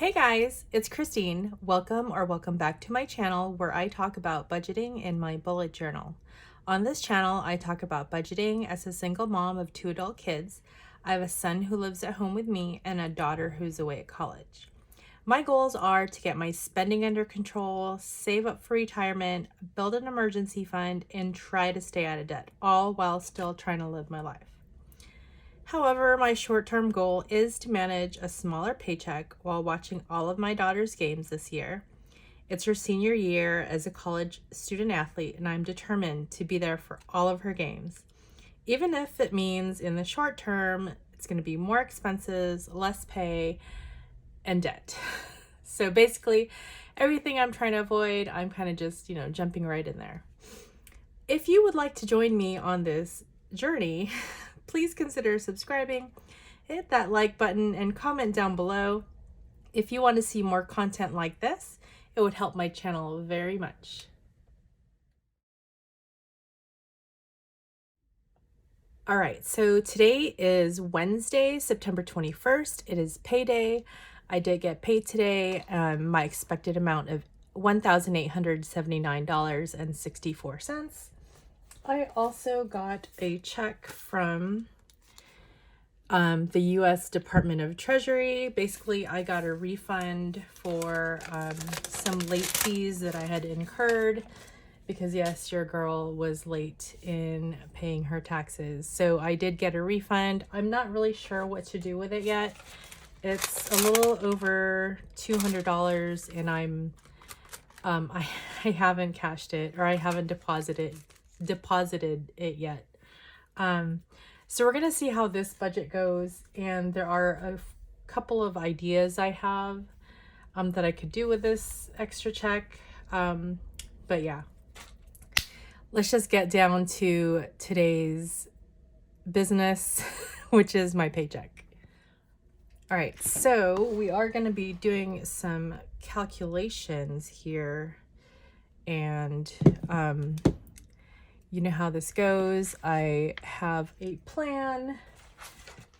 Hey guys, it's Kristine. Welcome back to my channel where I talk about budgeting in my bullet journal. On this channel, I talk about budgeting as a single mom of 2 adult kids. I have a son who lives at home with me and a daughter who's away at college. My goals are to get my spending under control, save up for retirement, build an emergency fund, and try to stay out of debt, all while still trying to live my life. However, my short-term goal is to manage a smaller paycheck while watching all of my daughter's games this year. It's her senior year as a college student athlete, and I'm determined to be there for all of her games. Even if it means in the short term, it's going to be more expenses, less pay, and debt. So basically, everything I'm trying to avoid, I'm kind of just, jumping right in there. If you would like to join me on this journey, please consider subscribing, hit that like button, and comment down below. If you want to see more content like this, it would help my channel very much. All right, so today is Wednesday, September 21st. It is payday. I did get paid today. My expected amount of $1,879.64. I also got a check from the U.S. Department of Treasury. Basically, I got a refund for some late fees that I had incurred because, yes, your girl was late in paying her taxes. So I did get a refund. I'm not really sure what to do with it yet. It's a little over $200, and I haven't cashed it, or I haven't deposited it yet. So we're gonna see how this budget goes, and there are a couple of ideas I have that I could do with this extra check, but yeah, let's just get down to today's business, which is my paycheck. All right, so we are going to be doing some calculations here, and you know how this goes. I have a plan.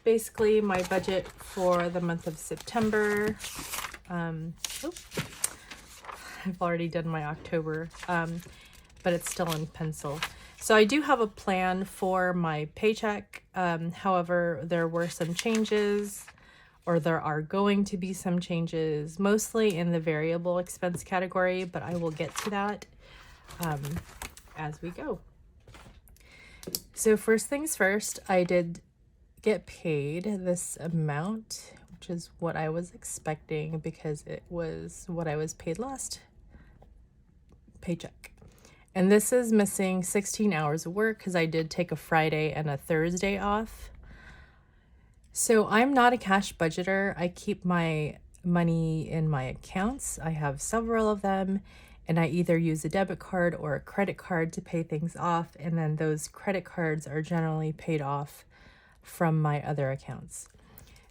Basically, my budget for the month of September. I've already done my October, but it's still in pencil. So I do have a plan for my paycheck. However, there were some changes, or there are going to be some changes, mostly in the variable expense category, but I will get to that as we go. So first things first, I did get paid this amount, which is what I was expecting because it was what I was paid last paycheck. And this is missing 16 hours of work because I did take a Friday and a Thursday off. So I'm not a cash budgeter. I keep my money in my accounts. I have several of them, and I either use a debit card or a credit card to pay things off, and then those credit cards are generally paid off from my other accounts.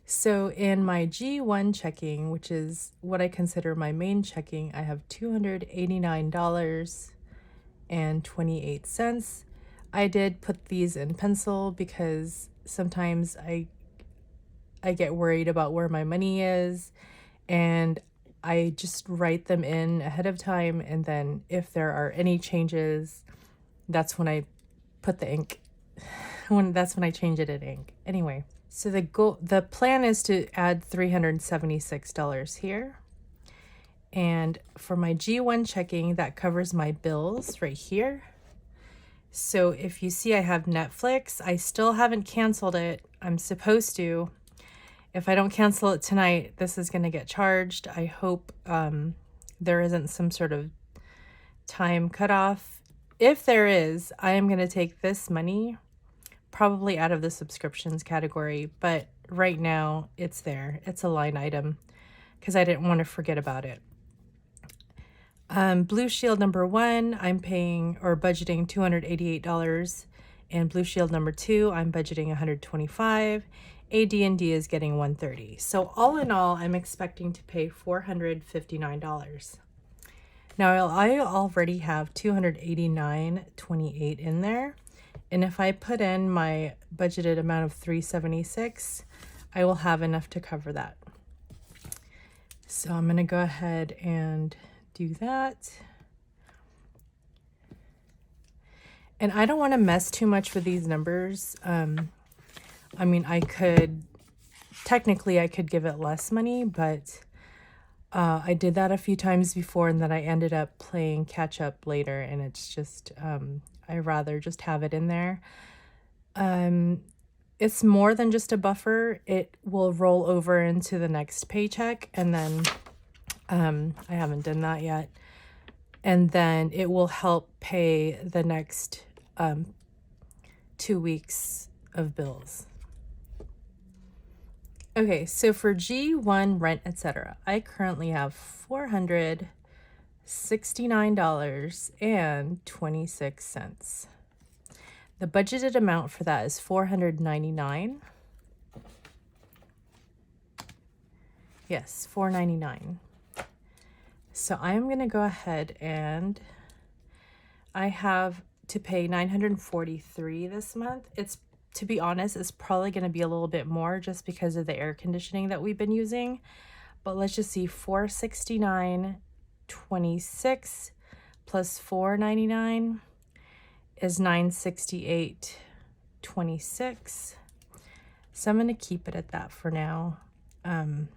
So in my G1 checking, which is what I consider my main checking, I have $289.28. I did put these in pencil because sometimes I get worried about where my money is, and I just write them in ahead of time, and then if there are any changes, that's when I put the ink. That's when I change it in ink. Anyway, so the plan is to add $376 here. And for my G1 checking, that covers my bills right here. So if you see I have Netflix, I still haven't canceled it. I'm supposed to. If I don't cancel it tonight, this is going to get charged. I hope there isn't some sort of time cutoff. If there is, I am going to take this money probably out of the subscriptions category, but right now it's there. It's a line item because I didn't want to forget about it. Blue Shield number 1, I'm paying or budgeting $288, and Blue Shield number 2, I'm budgeting $125. AD&D is getting $130. So all in all, I'm expecting to pay $459. Now I already have $289.28 in there, and if I put in my budgeted amount of $376, I will have enough to cover that. So I'm going to go ahead and do that. And I don't want to mess too much with these numbers. I mean, technically I could give it less money, but I did that a few times before, and then I ended up playing catch up later, and it's just, I'd rather just have it in there. It's more than just a buffer. It will roll over into the next paycheck, and then I haven't done that yet. And then it will help pay the next 2 weeks of bills. Okay, so for G1 rent, etc., I currently have $469.26. The budgeted amount for that is $499. Yes, $499. So I am going to go ahead and I have to pay $943 this month. To be honest, it's probably going to be a little bit more just because of the air conditioning that we've been using. But let's just see, $469.26 plus $499 is $968.26. So I'm going to keep it at that for now. And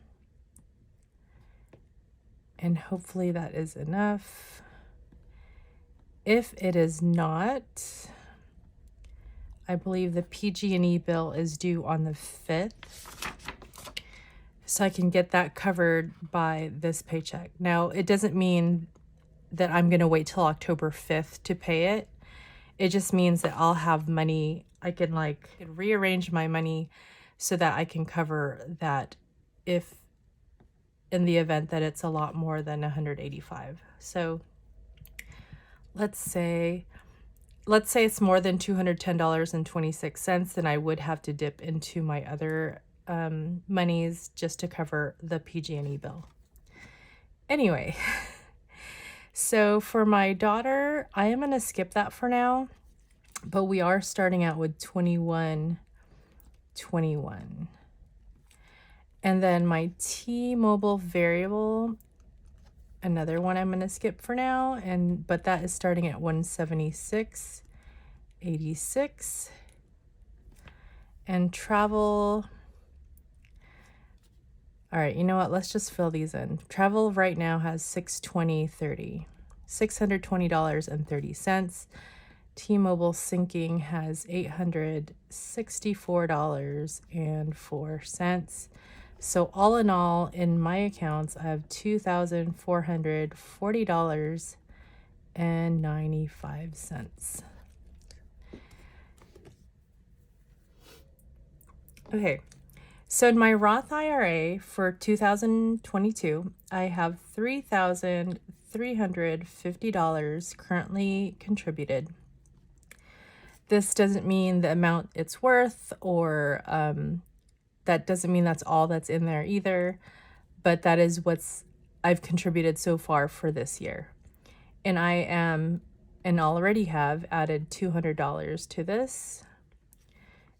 hopefully that is enough. If it is not, I believe the PG&E bill is due on the 5th. So I can get that covered by this paycheck. Now, it doesn't mean that I'm going to wait till October 5th to pay it. It just means that I'll have money. I can rearrange my money so that I can cover that if in the event that it's a lot more than $185. So let's say it's more than $210.26, then I would have to dip into my other monies just to cover the PG&E bill. Anyway, so for my daughter, I am going to skip that for now, but we are starting out with $21.21. And then my T-Mobile variable, another one I'm going to skip for now, but that is starting at $176.86. And travel, all right, you know what? Let's just fill these in. Travel right now has $620.30. T-Mobile syncing has $864.04. So all in all, in my accounts, I have $2,440.95. Okay, so in my Roth IRA for 2022, I have $3,350 currently contributed. This doesn't mean the amount it's worth, or that doesn't mean that's all that's in there either, but that is what's I've contributed so far for this year. And I am, and already have, added $200 to this.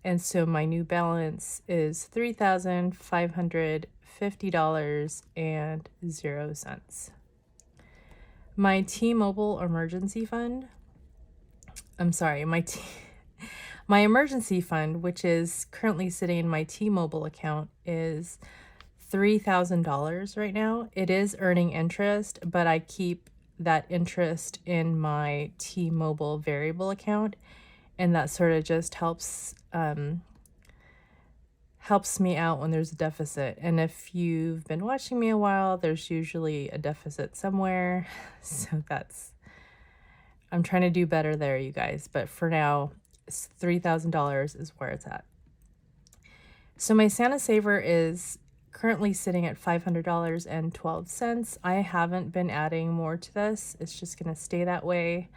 And so my new balance is $3,550.00. My T-Mobile emergency fund, my emergency fund, which is currently sitting in my T-Mobile account, is $3,000 right now. It is earning interest, but I keep that interest in my T-Mobile variable account, and that sort of just helps me out when there's a deficit. And if you've been watching me a while, there's usually a deficit somewhere. So I'm trying to do better there, you guys. But for now, $3,000 is where it's at. So my Santa Saver is currently sitting at $500.12. I haven't been adding more to this. It's just going to stay that way.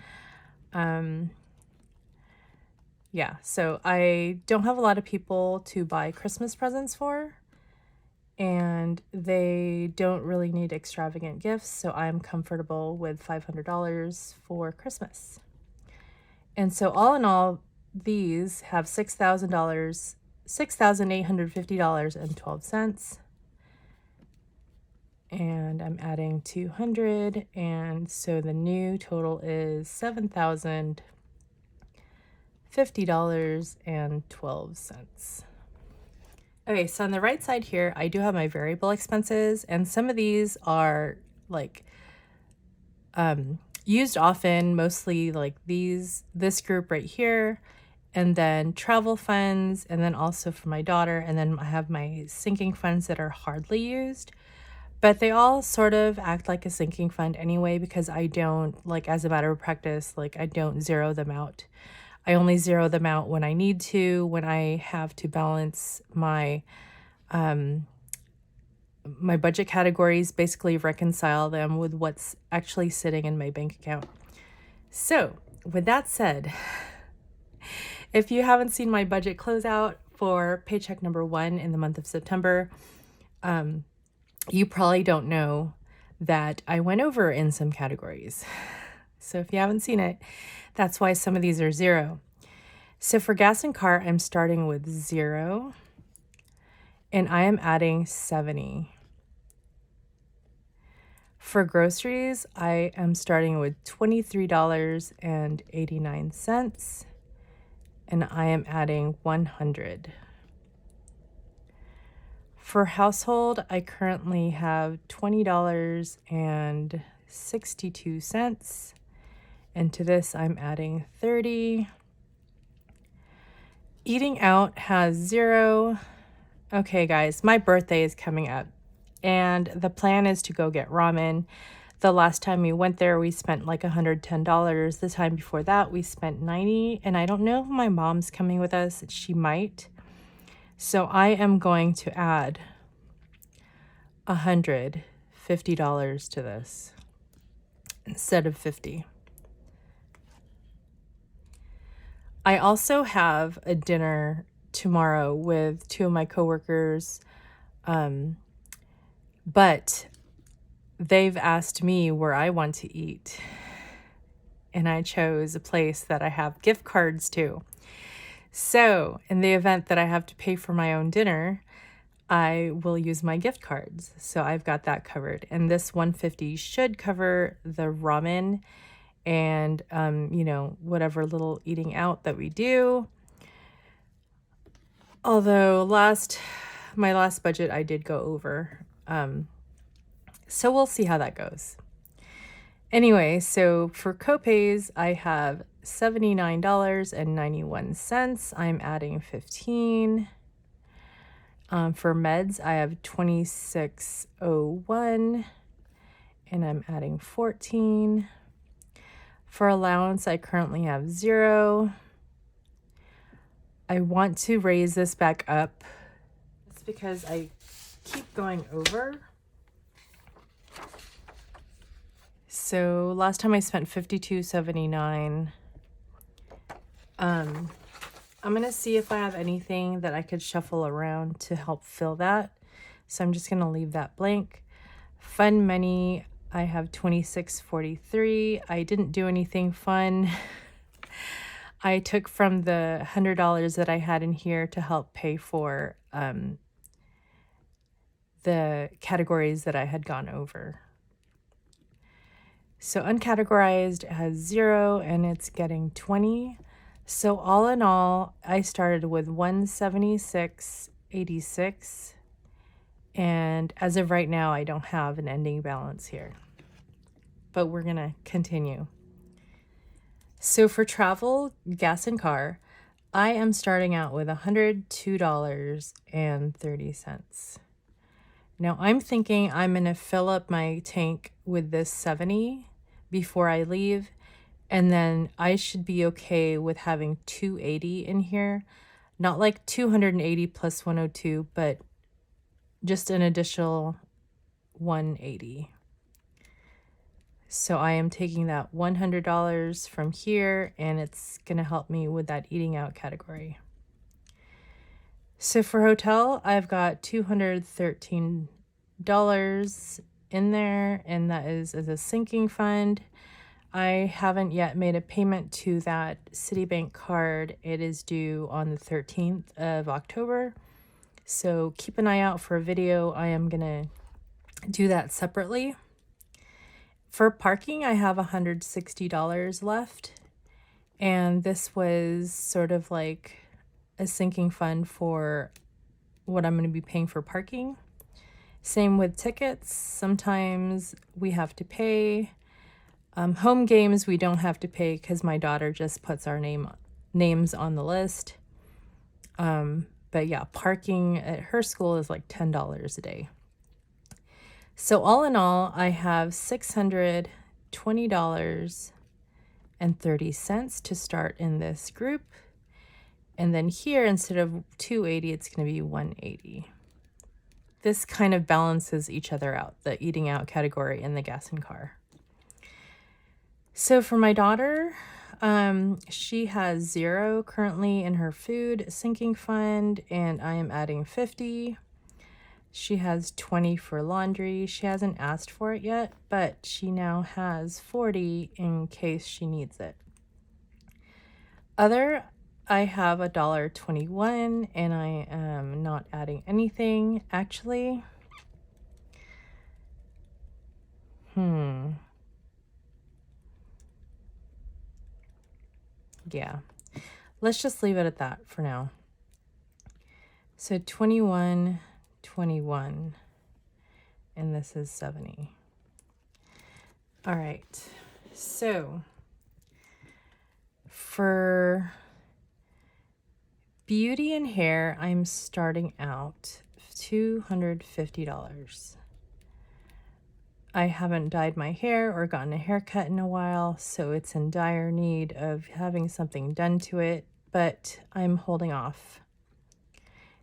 Yeah, so I don't have a lot of people to buy Christmas presents for, and they don't really need extravagant gifts, so I'm comfortable with $500 for Christmas. And so all in all, these have $6,850.12. And I'm adding 200, and so the new total is $7,050.12. Okay, so on the right side here, I do have my variable expenses, and some of these are like used often, mostly like this group right here, and then travel funds, and then also for my daughter, and then I have my sinking funds that are hardly used. But they all sort of act like a sinking fund anyway, because I don't, like, as a matter of practice, like, I don't zero them out. I only zero them out when I need to, when I have to balance my my budget categories, basically reconcile them with what's actually sitting in my bank account. So with that said, if you haven't seen my budget closeout for paycheck number 1 in the month of September, you probably don't know that I went over in some categories. So if you haven't seen it, that's why some of these are 0. So for gas and car, I'm starting with 0, and I am adding 70. For groceries, I am starting with $23.89, and I am adding 100. For household, I currently have $20.62, and to this I'm adding 30. Eating out has 0. Okay, guys, my birthday is coming up, and the plan is to go get ramen. The last time we went there, we spent like $110. The time before that, we spent $90, and I don't know if my mom's coming with us. She might. So I am going to add $150 to this instead of 50. I also have a dinner tomorrow with 2 of my coworkers, but they've asked me where I want to eat, and I chose a place that I have gift cards to. So in the event that I have to pay for my own dinner, I will use my gift cards. So I've got that covered. And this $150 should cover the ramen and, whatever little eating out that we do. Although my last budget, I did go over. So we'll see how that goes. Anyway, so for copays, I have $79.91. I'm adding 15. For meds, I have $26.01, and I'm adding 14. For allowance, I currently have 0. I want to raise this back up. It's because I keep going over. So last time I spent $52.79. I'm going to see if I have anything that I could shuffle around to help fill that. So I'm just going to leave that blank. Fun money, I have $26.43. I didn't do anything fun. I took from the $100 that I had in here to help pay for the categories that I had gone over. So uncategorized has 0, and it's getting 20. So all in all, I started with $176.86, and as of right now, I don't have an ending balance here, but we're gonna continue. So for travel, gas and car, I am starting out with $102.30. Now I'm thinking I'm gonna fill up my tank with this 70 before I leave, and then I should be okay with having 280 in here. Not like 280 plus 102, but just an additional 180. So I am taking that $100 from here, and it's gonna help me with that eating out category. So for hotel, I've got $213 in there, and that is as a sinking fund. I haven't yet made a payment to that Citibank card. It is due on the 13th of October. So keep an eye out for a video. I am gonna do that separately. For parking, I have $160 left, and this was sort of like a sinking fund for what I'm going to be paying for parking. Same with tickets. Sometimes we have to pay. Home games we don't have to pay because my daughter just puts our names on the list. But yeah, parking at her school is like $10 a day. So all in all, I have $620.30 to start in this group. And then here, instead of $280, it's going to be $180. This kind of balances each other out, the eating out category and the gas and car. So for my daughter, she has 0 currently in her food sinking fund, and I am adding 50. She has 20 for laundry. She hasn't asked for it yet, but she now has 40 in case she needs it. Other, I have $1.21, and I am not adding anything. Actually, yeah, let's just leave it at that for now. So 21, 21, and this is 70. All right, so for beauty and hair, I'm starting out $250. I haven't dyed my hair or gotten a haircut in a while, so it's in dire need of having something done to it, but I'm holding off.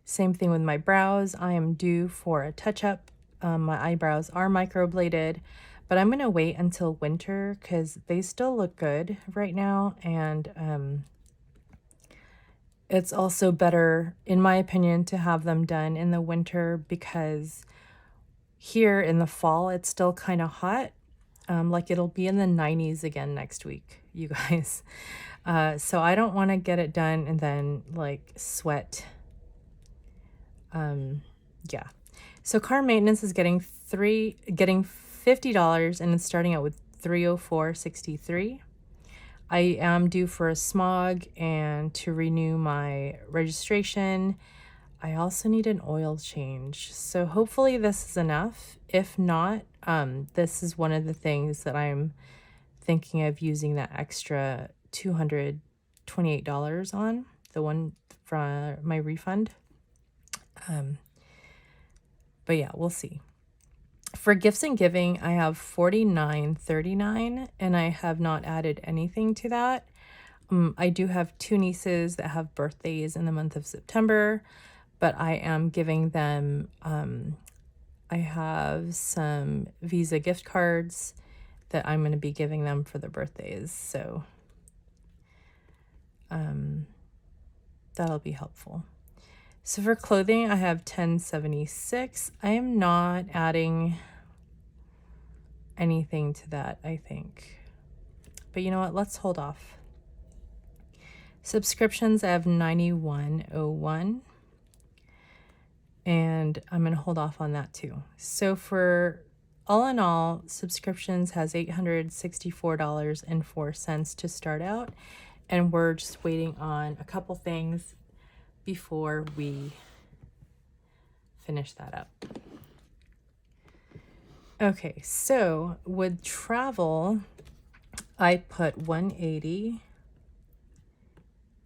Same thing with my brows. I am due for a touch-up. My eyebrows are microbladed, but I'm going to wait until winter because they still look good right now, and it's also better, in my opinion, to have them done in the winter because here in the fall, it's still kind of hot. Like it'll be in the 90s again next week, you guys. So I don't want to get it done and then like sweat. Yeah. So car maintenance is getting $50 and it's starting out with $304.63. I am due for a smog and to renew my registration. I also need an oil change. So hopefully this is enough. If not, this is one of the things that I'm thinking of using that extra $228 on, the one from my refund. But yeah, we'll see. For gifts and giving, I have $49.39 and I have not added anything to that. I do have 2 nieces that have birthdays in the month of September, but I am giving them, I have some Visa gift cards that I'm going to be giving them for their birthdays. So that'll be helpful. So for clothing, I have $10.76. I am not adding anything to that, I think. But you know what? Let's hold off. Subscriptions, I have $91.01. And I'm going to hold off on that too. So for all in all, subscriptions has $864.04 to start out. And we're just waiting on a couple things before we finish that up. Okay, so with travel, I put 180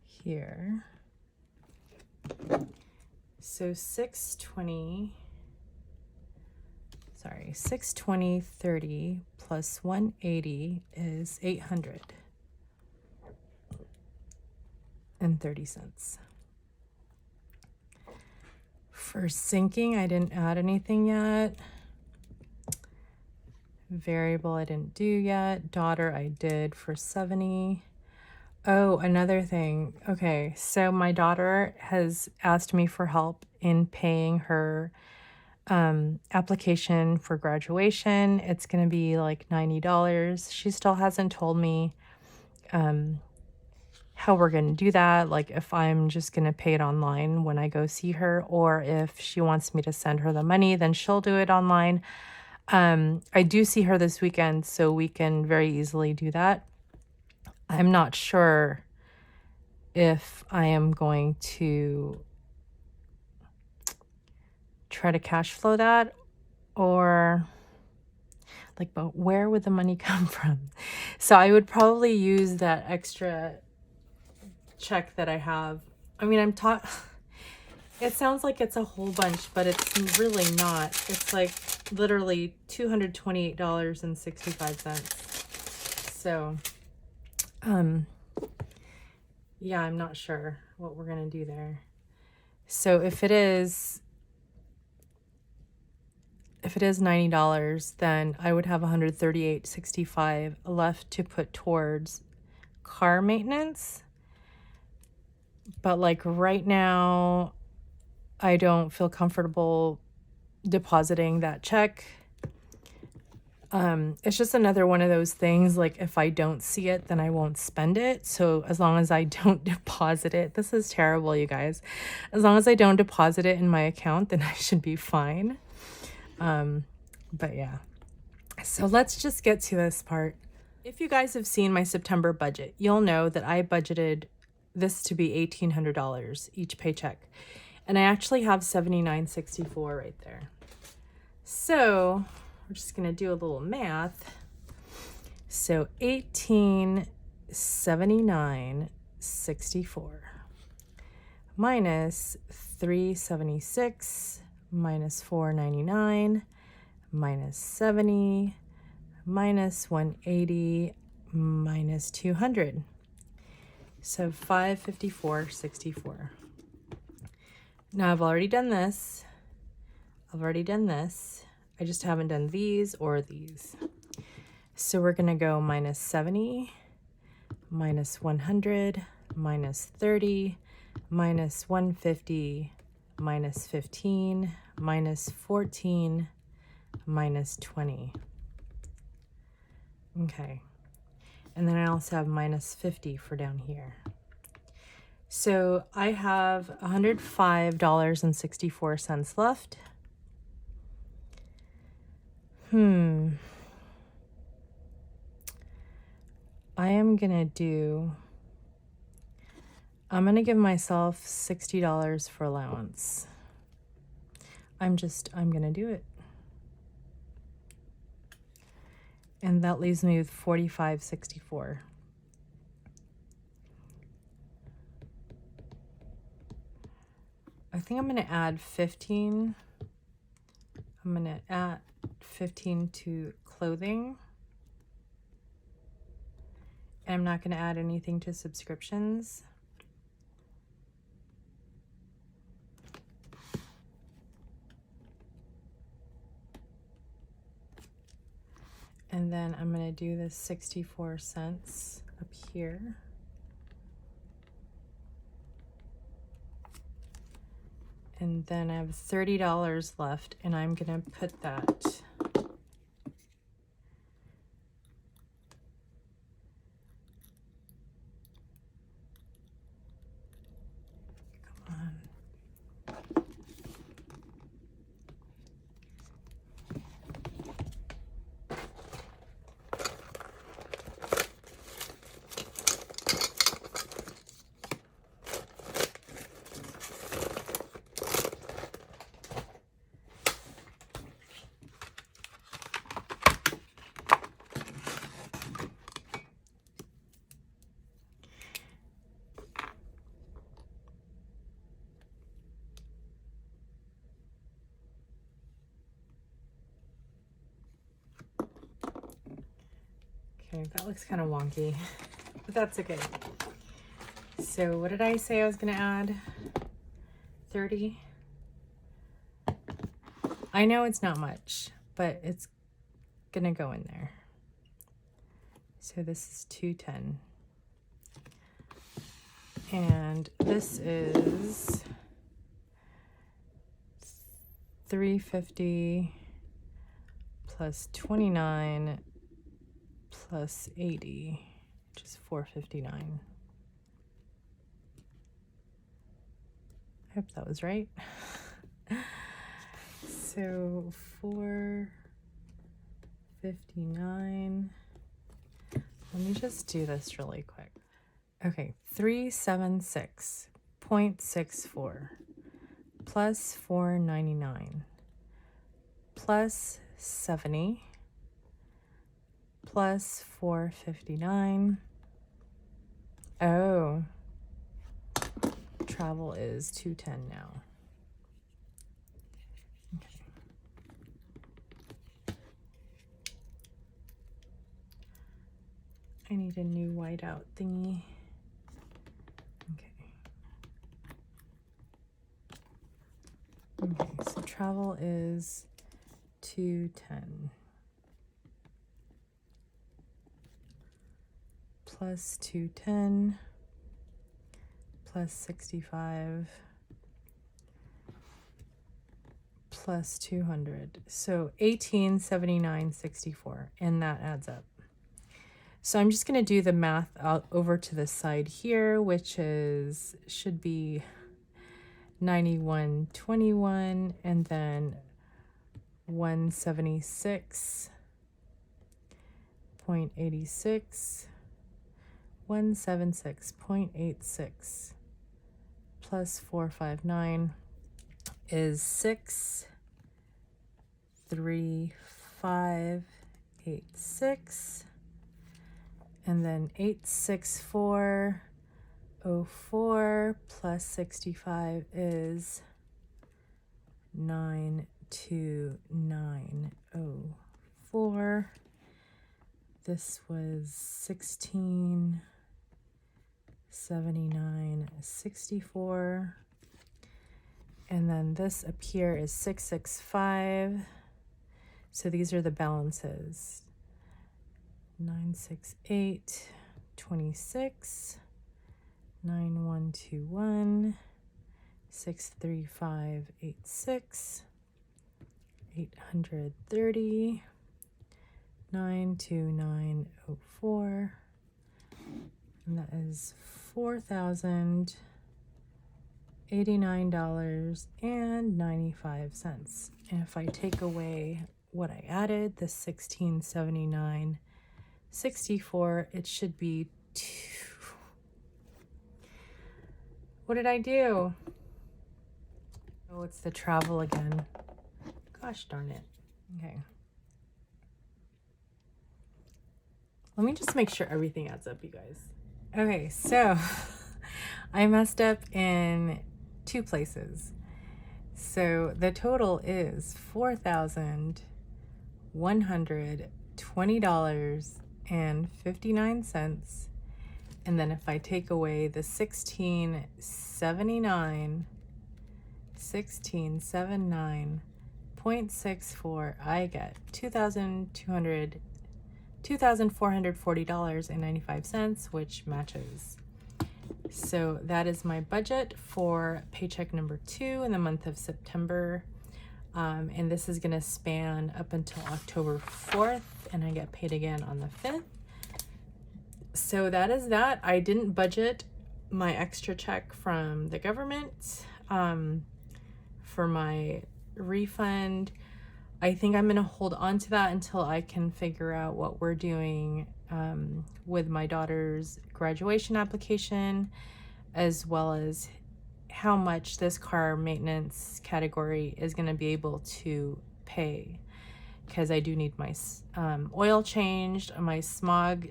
here. So 620.30 plus 180 is $800.30. For sinking, I didn't add anything yet. Variable, I didn't do yet. Daughter, I did for 70. Oh, another thing. Okay, so my daughter has asked me for help in paying her application for graduation. It's going to be like $90. She still hasn't told me how we're going to do that, like if I'm just going to pay it online when I go see her, or if she wants me to send her the money, then she'll do it online. I do see her this weekend, so we can very easily do that. I'm not sure if I am going to try to cash flow that, or like, but where would the money come from? So I would probably use that extra check that I have. I mean, it sounds like it's a whole bunch, but it's really not. It's like literally $228.65. So, yeah, I'm not sure what we're going to do there. So if it is $90, then I would have $138.65 left to put towards car maintenance. But like right now, I don't feel comfortable depositing that check. It's just another one of those things, like if I don't see it, then I won't spend it. So as long as I don't deposit it, this is terrible, you guys. As long as I don't deposit it in my account, then I should be fine. But yeah, so let's just get to this part. If you guys have seen my September budget, you'll know that I budgeted this to be $1,800 each paycheck. And I actually have $79.64 right there. So we're just going to do a little math. So $1,879.64 minus $376 minus $499 minus 70 minus 180 minus 200. So $554.64. Now I've already done this. I just haven't done these or these. So we're going to go minus 70, minus 100, minus 30, minus 150, minus 15, minus 14, minus 20. Okay. And then I also have minus 50 for down here. So I have $105.64 left. I'm going to give myself $60 for allowance. I'm going to do it. And that leaves me with $45.64. I think I'm going to add 15. I'm going to add 15 to clothing. And I'm not going to add anything to subscriptions. And then I'm going to do this 64 cents up here. And then I have $30 left, and I'm going to put that Okay, that looks kind of wonky, but that's okay. So what did I say I was going to add? 30? I know it's not much, but it's going to go in there. So this is 210. And this is 350 plus 29 plus 80, which is 459. I hope that was right. So $59. Let me just do this really quick. Okay, 376.64 plus 499 plus 70 plus 459. Oh, travel is 210 now. Okay. I need a new whiteout thingy. Okay, so travel is 210 plus 210 plus 65 plus 200. So 1879.64, and that adds up. So I'm just going to do the math out over to the side here, which is should be 91.21 and then 176.86, 176.86 plus 459 is 63586, and then 864.04 plus 65 is 92904. This was 1679.64, and then this up here is 665. So these are the balances: 968.26, 9121, 63586, 830, 92904, and that is $4,089.95. And if I take away what I added, the 1679.64, it should be what did I do? Oh, it's the travel again. Gosh darn it. Okay. Let me just make sure everything adds up, you guys. Okay, so I messed up in 2 places. So the total is $4,120.59. And then if I take away the 1679.64, I get $2,440.95, which matches. So that is my budget for paycheck number 2 in the month of September. And this is going to span up until October 4th, and I get paid again on the 5th. So that is that. I didn't budget my extra check from the government for my refund. I think I'm going to hold on to that until I can figure out what we're doing with my daughter's graduation application, as well as how much this car maintenance category is going to be able to pay, because I do need my oil changed, my smog,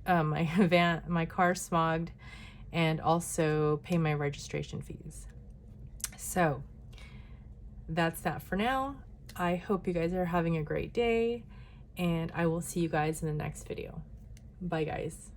my car smogged, and also pay my registration fees. So that's that for now. I hope you guys are having a great day, and I will see you guys in the next video. Bye, guys.